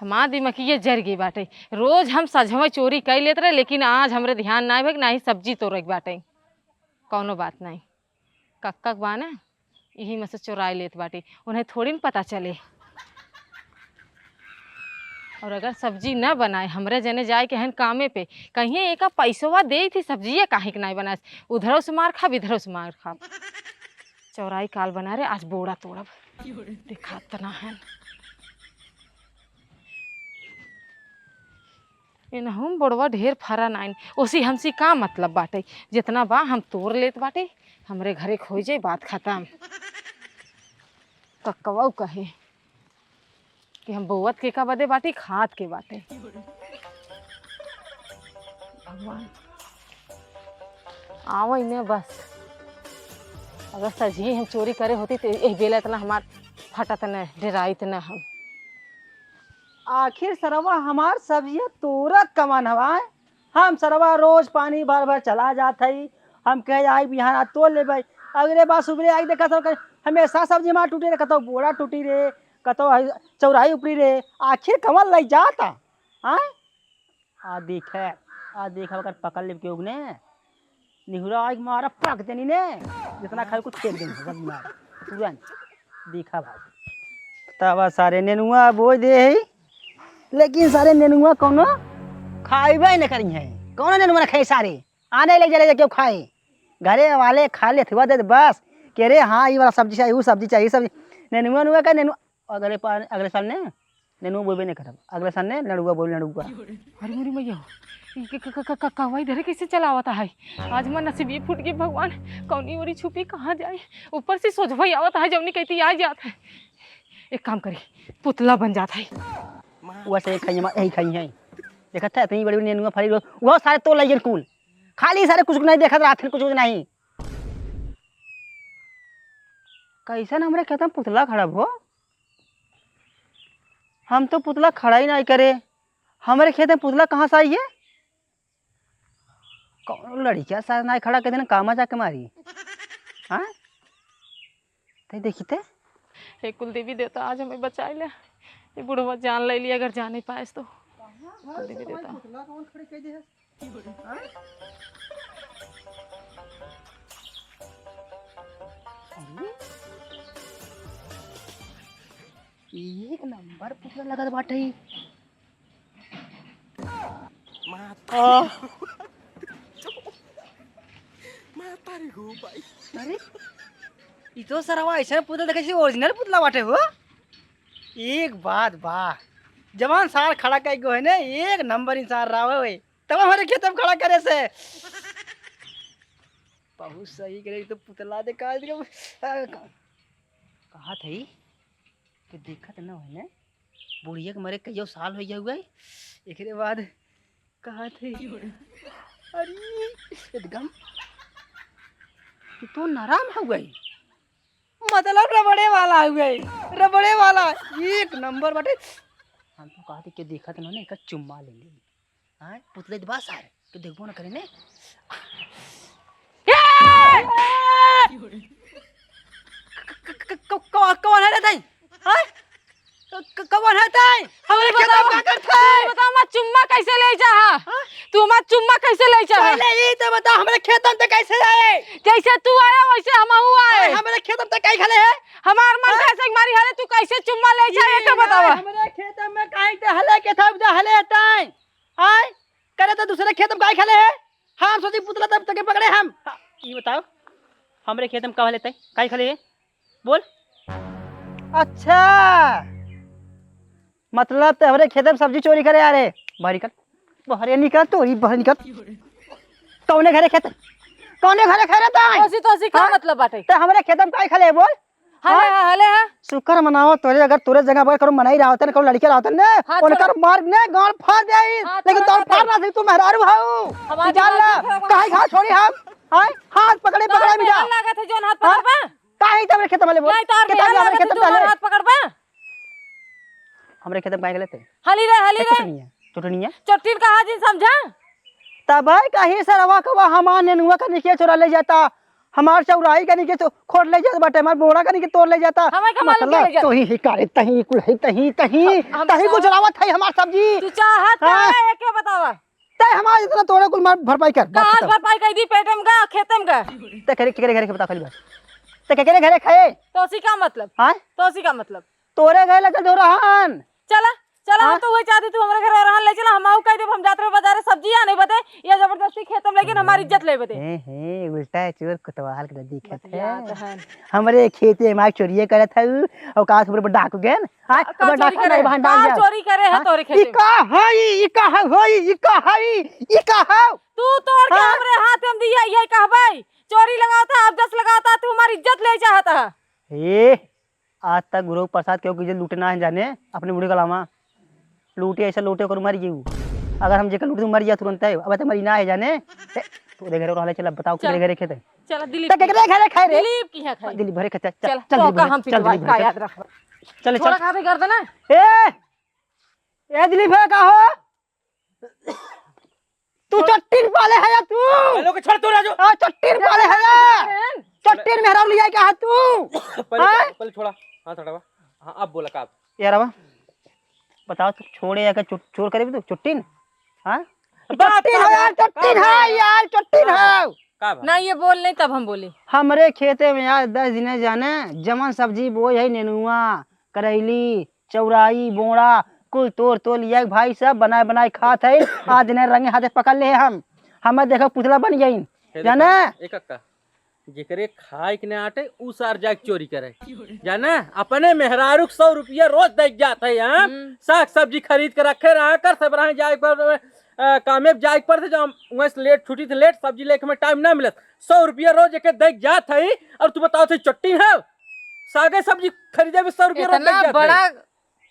हमार दिमागिए जर गई बाटे। रोज हम सजवा चोरी कर लेते रहे, लेकिन आज हमरे ध्यान ना भे ना ही सब्जी तोड़े बाटे। कौनो बात नहीं, कक्का बा ना यही में से चुराई लेत बाटे, उन्हें थोड़ी न पता चले। और अगर सब्जी न बनाए हमरे जने जाए के हन कामे पे, कहीं एक पैसवा दे थी सब्जी काहे के नहीं बनाए, उधरों से मार खाब इधरों से मार खाब। चौराई काल बना रहे, आज बोड़ा तोड़ब दिखा तना है। इनहुम बोड़वा ढेर फरा नाइन, उसी हमसी का मतलब बाटे, जितना बा हम तोड़ लेत बाटे, हमरे घरे खो जाए बात खत्म। कक्कवा कहे कि हम बउत के का बदे बाटे, खाद के बाटे। भगवान आओ इन्हें बस, अगर सजी हम चोरी करे होती तो एक बेला इतना हमार फटत न डराइत न हम। आखिर सरवा हमार सब्जियां तोरत कमान हवा। हम सरवा रोज पानी भर भर चला जात हई, हम कहे आई बिहान तोड़ ले भाई, अगले बार सुबह आई देखा तो हमेशा सब्जी मार टूटे रे, कतो बोरा टूटी रे, कतो चौराही उपरी रे, आखिर कमल लग जाता। हाँ आ देख अगर पकड़ ले क्यों ने निहुरा आग मारा पक देनी ने, जितना खाए कुछ फेंक देनी सब्जी मार तुरंत। देखा भाई तब सारे नेनुआ बोझ दे है, लेकिन सारे नेनुआ कौनो खाइबे न करी है। कौन नेनुआ खाए सारे आने ले चले क्यों खाए, घरे वाले खा ले थुआ दे बस कह रे हाँ ये वाला सब्जी चाहिए, वो सब्जी चाहिए, सब्जी नेनुआ नुआ का नेनुआ अगले साल ने नेनुआ बोलबे नहीं करब, अगले साल ने लड़ुआ बोल लड़ुआ। अरे मेरी मैया कौवा इधर कैसे चलावता है, आज मैं नसीब ये फूट गई। भगवान कौनी ओरी छुपी कहाँ जाए, ऊपर से सोचवा आवत है जवनी कहती आ जात है। एक काम करी पुतला बन जाता है। वैसे यही खाई है देखा था इतनी बड़ी बड़ी नेनुआ फली वो सारे तो लगे कुल खाली सारे कुछ नहीं देखा रात कुछ नहीं। कैसे ना हमारे कहता पुतला खड़ा हो, हम तो पुतला खड़ा ही नहीं करे, हमारे खेत में पुतला कहाँ से आई है। कौन लड़किया साथ नहीं खड़ा कहते ना कामा जाके मारी। हाँ देखी थे हे कुलदेवी देवता आज हमें बचाए ले, ये बुढ़वा जान ले लिया, अगर जाने पाए तो कुलदेवी देवता। एक नंबर पुतला लगा बाटे। अरे ये तो सरवा ऐसा पुतला देखे ओरिजिनल पुतला बाटे हो। एक बात बा जवान सार खड़ा कर गो है ने एक नंबर इंसान रहा है, तब हमारे खेत में खड़ा करे से बहुत सही करे। तो पुतला देखा कहा थी कि देखा तो ना है ना बुढ़िया के मरे कई साल हो गया एक बाद कहा थे। अरे एकदम तो नरम हो गई, मतलब रबड़े वाला हो गई, रबड़े वाला एक नंबर बटे। हम तो कहा थे कि देखा तो ना एक चुम्मा ले ली। हाँ पुतले दबा सारे तो देखबो ना करे ने। कौन है रे? कौन है ताई? हमरे बताओ का करथे, बताओ मैं चुम्मा कैसे ले जा, तू मैं चुम्मा कैसे ले जा। पहले ये तो बता हमरे खेत में कैसे आए, जैसे तू आया वैसे हम आए। हमरे खेत में काई खले है, हमार मन कैसे मारी हले, तू कैसे चुम्मा ले जा ये तो बताओ। हमरे खेत में काई ते हले के था जा हले ताई आय करे तो दूसरे खेत में काई खले है। हम सोची पुतला तब तक पकड़े हम। ये बताओ हमरे खेत में का हले ताई काई खले है बोल। अच्छा मतलब ते हमरे खेत में सब्जी चोरी करे आ रे, बाहर निकल बाहर निकल तो ही बाहर निकल। कौने घरे खेत, कौने घरे खेत ताई तो का मतलब बाटे, ते हमरे खेत में काई खले बोल। हले हले शुक्र मनाओ तोरे, अगर तोरे जगह पर करो मनाई रहा होता ने, करो लड़के रहा होता ने उनकर मार ने गांड फाड़ दे, लेकिन तोर फाड़ ना दे। तू मेहरारू हाउ जान ला काहे घास छोड़ी हम। हां हाथ पकड़े पकड़े भी जा लागत है जोन हाथ पकड़बा, काहे तमरे खेत में ले बोल के तार हमरे खेत में हाथ पकड़बा। हमरे खेत में काहे लेते हली रे चटनी है चट्टीन का हाजिन समझा। तब कहीं सरवा कवा हमार नेनुआ का निके चोरा ले जाता, हमार चौराही कनी के तो खोल ले जाता बाटे, हमार बोरा कनी के तोड़ ले जाता। हमें का मालूम मतलब ले जाता? तो ही कारे तही कुल है तही कुछ रावत है हमार सब्जी। तू चाहत का हाँ। है के बतावा? तय हमार इतना तोड़े कुल मार भरपाई कर। कहां भरपाई कर दी? पेटम का खेतम का? ते करे घरे के बता खाली बात। ते करे घरे खाए तोसी का मतलब? हां तोसी का मतलब? तोरे घरे लगा दो रहन। चला चला, हम हाँ? तो वही चाहती तू हमारे घर रहन ले चला। हम आऊ कह दे हम जात रहे बाजार सब्जी आने बते या जबरदस्ती खेतम लेकिन हमारी इज्जत ले बते। हे उल्टा चोर कोतवाल के दिखत याद है। है हमरे खेते में चोरिये करत है और का सुपर डाकू गेन। हां का अब डाकू नहीं भांडार जा। चोरी करे है तोरे खेत में? ई का है तू तोड़ के हाँ? हमरे हाथ में दिया ये कहबै चोरी लगाता अब 10 लगाता तू हमारी इज्जत ले चाहता है। ए आज तक गुरु प्रसाद क्यों कीजिए लूटना है जाने अपने बूढ़े कलामा लूटे ऐसा लूटे कर मर गई। अगर हम जेकर लूटे मर गया तुरंत है। अब तो मरी ना है जाने तो घरे रहले चल बताओ किधर घरे खेते चला दिलीप तो केकरे घरे खाए रे दिलीप की है खाई। दिलीप घरे खेते चल चल तो का हम पिटवा का याद रख। चल थोड़ा चल खाते कर देना। ए दिलीप है का हो तू चट्टीन पाले है या तू हेलो के छोड़ तू राजू। हां चट्टीन पाले है या चट्टीन मेहराब लिया क्या है तू पहले छोड़ा हाथ हटावा। हां अब बोला का यार अब बताओ तू छोड़े या चोर करे तू चट्टीन हां चट्टीन है यार चट्टीन है का ना ये बोल नहीं तब हम बोले। हमरे खेते में यार 10 दिन जाने जमन सब्जी बोई है नेनुआ करैली चौराई बोड़ा कुल तोड़ लिया भाई सब बनाए बनाए खात है। आज ने रंगे हाथे पकड़ ले हम हमें देखो पुतला बन गई जाना एक अक्का जेकरे खाए के ने आटे उ सार जाके चोरी करे जाना अपने मेहरारू 100 रुपया रोज देख जाते हैं। हां साग सब्जी खरीद के रखे रहा कर सब रहे जाए पर कामयाब जाए पर थे जब वहां से लेट छुट्टी थी लेट सब्जी लेके में टाइम ना मिलत 100 रुपया रोज एक देख जात है। और तू बताओ थे चट्टी है सागे सब्जी खरीदे में 100 रुपया रोज देख जात बड़ा है।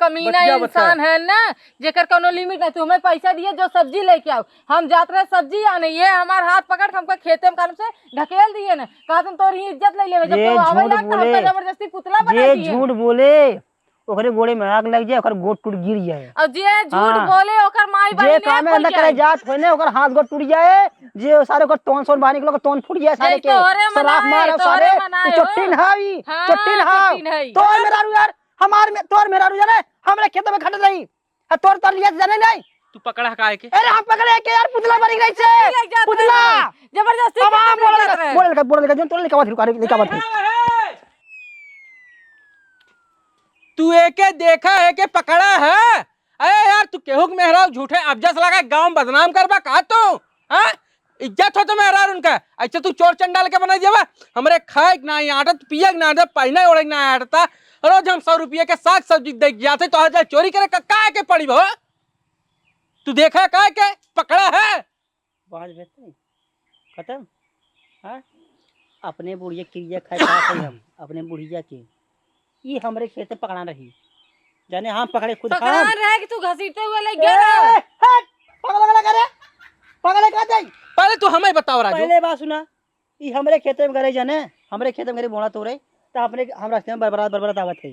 कमीना बतिया इंसान है ना जेकर कोनो लिमिट नहीं। तुम्हें पैसा दिए जो सब्जी लेके आओ हम जात रहे सब्जी आने ये हमार हाथ पकड़ के हमको खेते में काम से ढकेल दिए ना कहा तुम तोरी इज्जत ले लेवे जब ये तो आवे झूठ ना तो बोले। हमको जबरदस्ती पुतला बना ये दिए। झूठ बोले ओकरे गोड़े में आग लग जाए ओकर गोड़ टूट गिर जाए और जे झूठ हाँ। बोले ओकर माई जे बहन काम अंदर करे जात होने ओकर हाथ गोड़ टूट जाए जे सारे को टोन सोन बाहर निकलो टोन फूट जाए सारे के तोहरे सलाख मनाए, मार तोहरे सारे मनाए ये हो। चट्टीन हाई हाँ, चट्टीन हाउ चट्टीन है। तोर मेरा रू यार हमार में तोर मेरा रू जाने हमरे खेत में खट रही तोर तोर लिया जाने नहीं तू पकड़ा काहे के अरे हम पकड़े के यार पुतला बन गई से पुतला जबरदस्ती अब हम बोल जो तोर लिखा बात तू एके देखा है के पकड़ा है। अरे यार तू केहू के मेहराब झूठे अबजस लगा गांव में बदनाम करबा का तू हां इज्जत हो तो मेहरार उनका अच्छा तू चोर चंडाल के बना देवा हमरे खाए ना आदत पिए ना आदत पहने ओढ़े ना आदत रोज हम 100 रुपये के साग सब्जी देख जाते तो आज चोरी करे का के पड़ी भो तू देखा का के पकड़ा है बाज बेटे खत्म हां अपने बुढ़िया क्रिया खाए खाते हम अपने बुढ़िया के ये हमरे खेत पकड़ा रही जाने हम पकड़े खुद पकड़ा हम रहे कि तू घसीटते हुए ले गया पकड़ करे पकड़े का दे पहले तू हमें बताओ राजू पहले बात सुना ये हमरे खेत में करे जाने हमरे खेत में करे बोला तो रे तो अपने हम रास्ते में बरबरात आवत है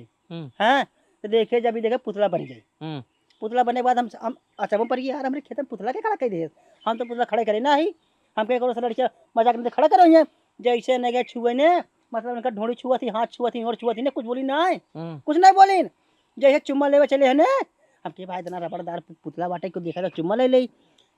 हैं तो देखे जब देखे पुतला बन गई पुतला बनने के बाद हम अचंभव पर यार हमरे खेत में पुतला के खड़ा कर दे हम तो पुतला खड़े करे ना ही हम कहे करो लड़कियां मजाक में खड़ा करो ये जैसे न गए छुए ने मतलब उनका ढोड़ी छुआ थी हाथ छुआ थी और छुआ थी ने कुछ बोली ना कुछ नहीं बोली जैसे चुम्मा लेवे चले है ने हम के भाई इतना रबड़दार पुतला बाटे को देखा तो चुम्मा ले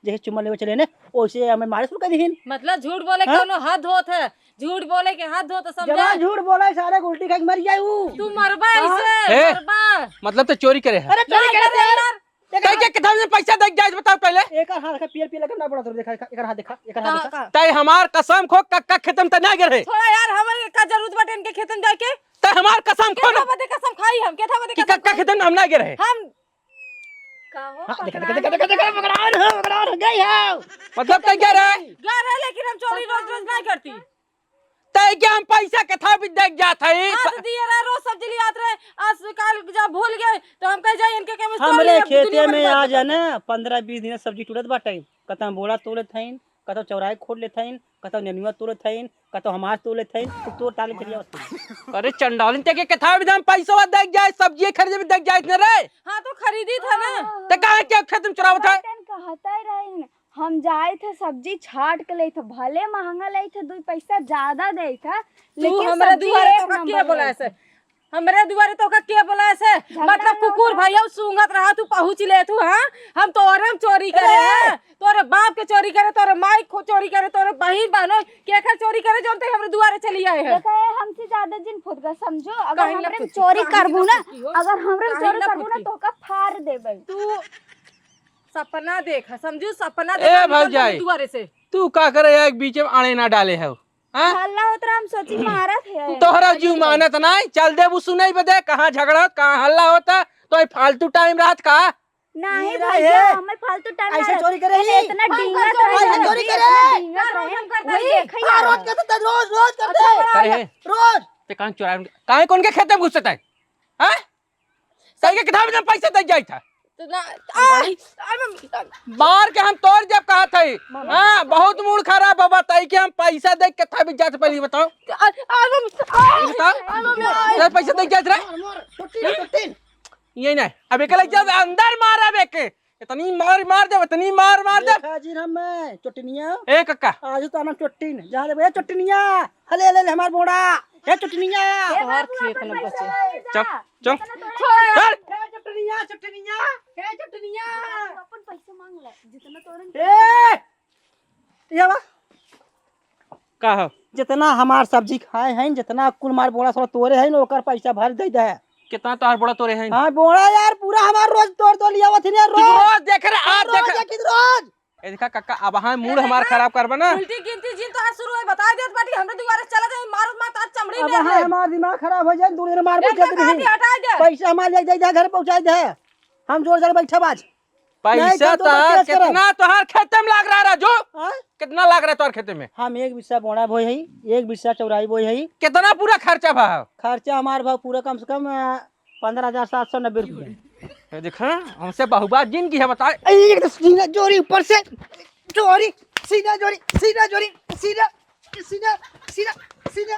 जैसे चुम्मा लेवे चले ने वैसे हमें मारे शुरू कर दीन मतलब झूठ बोले कोनो हद होत है झूठ बोले के हद हो तो समझा जवान झूठ बोला सारे उल्टी खा के मर जाए तू मरबा ऐसे ए, मरबा मतलब तो चोरी करे है अरे चोरी करे यार कई के कितना में पैसा देख जाए बताओ पहले एक हाथ का पीर लगना पड़ा तो देखा एक हाथ देखा एक हाथ देखा तय हमार कसम खो कक्का खेतम त ना गिरे थोड़ा यार हमारे का जरूरत बाटे इनके खेतन जाके तय हमार कसम खो केथा बदे कसम खाई हम केथा बदे कि कसम कक्का खेतम हम ना गिरे हम का हो देखा पकड़ान हो गई है मतलब तय क्या रे गा रहे लेकिन हम चोरी रोज रोज नहीं करती तय क्या हम पैसा कथा भी देख जात है आज दिए रहे रोज सब्जी ले आते रहे आज कल जब भूल गए तो हम कह जाए इनके केमिस्ट हमरे खेते में आ जाना 15-20 दिन सब्जी टूटत बाटे कतौ बोड़ा तोड़े थईन कतौ चौराहे खोल ले थईन कतौ नेनुआ तोड़े थईन कतौ हमार तोड़े थईन तो टाले चलिया अरे चंडालिन ते के कथा भी हम पैसा देख जाए सब्जी खरीदे भी देख जाए इतने रे हां तो खरीदी था ना ते काहे क्या खेतम चुरावत है कहता ही रही हम जाए थे सब्जी छाट के ले थे, भले महंगा ले थे, 2 पैसा ज्यादा दे था, तू लेकिन हमरे सब्जी दुआरे एक तो का नंबर के बोला ले ऐसे? थे। हमरे दुआरे तो का के बोला ऐसे? मतलब कुकुर भैया सूंघत रहा तू पहुंच ले तू। हां हम तोरे में चोरी करे हैं, तोरे बाप के चोरी करे, तोरे माई को चोरी करे, तोरे बहिन बहनों के कर चोरी करे जोन ते हमरे दुआरे चली आए हैं। देखा है हमसे ज्यादा जिन फुट गए, समझो। अगर काहे ना हमरे में फुटी, चोरी काहे करबू ना ना, फुटी हो? अगर हमरे में काहे चोरी ना करबू ना फुटी? तो का फाड़ देबे। तू सपना देख, समझू सपना ए देख भौजाई। दुआरे से। तू का करे एक बीच में आड़े ना डाले है हाँ? हल्ला होत रहा, हम सोची मारा थे। तोहरा जीव मानत नहीं, चल दे वो सुनाई बदे कहाँ झगड़ा कहाँ हल्ला होता, तो फालतू टाइम रात का। नहीं ये भैया, रहे। हमें फालतू टाइम ऐसे ना चोरी करे पहले ही। इतना हम डींगत कर चोरी रहे, करे, चोरी इतना करे। डींगत रहे, हम करते वही हैं। देखा यार। रोज करते थे, रोज करते करे है रोज। ते कहाँ चुराए काहे कौन के खेते में घुसता है हाँ? सही के किताब में पैसा दे जाई था तो ना आई मम्मी मार के हम तोड़ जब कहा था हाँ बहुत मूड खराब है बताई कि हम पैसा दे के था भी जाते पहले बताओ आई मम्मी बताओ पैसा दे जाते रहे ये नहीं अब एक लग जाए अंदर मारा बे के इतनी मार दे इतनी मार दे देखा जी हम चुटनिया ए कक्का आज तो ना चुट्टीन जहाँ भैया चुटनिया हले ले हमार बोड़ा हे चुटनिया और खेत न बचे। चल चल हे चुटनिया चुटनिया हे चुटनिया अपन पैसा मांग ले, जितना तोरन ए ये बा का हो जितना हमार सब्जी खाए हैं, जितना कुल मार बोड़ा सब तोरे हैं ना, ओकर पैसा भर दे दे। कितना तोहार बड़ा तोरे हैं हाँ बोड़ा यार पूरा हमार रोज तोड़ तो लिया हुआ थी ना, रोज रोज देख रहे आज रोज देख देखी रोज। ए देखा कक्का अब हाँ मूड हमार खराब करबा ना उल्टी गिनती जिन तो शुरू है बता देत बाटी हमरे दुआरे चला जाए मारो मत आज चमड़ी अब ले हाँ हमार दिमाग खराब हो जाए, दूर दिन मार पूछ ले हटा दे। पैसा हमार ले जाए घर पहुंचा दे, हम जोर जोर बैठा बाज। पैसा तो तो केस करो। कितना तोहार खेते में लाग रहा राजू हाँ? कितना लाग रहा है तोहार खेते में हम एक बिस्सा बोना बोई है, एक बिस्सा चौराई बोई है। कितना पूरा खर्चा भा खर्चा हमार भाव पूरा कम से कम 15,790 रुपये। देखा हमसे बहुबात जिन की है बता एक तो सीधा जोरी ऊपर से जोरी सीधा जोरी सीधा जोरी सीधा सीधा सीधा सीधा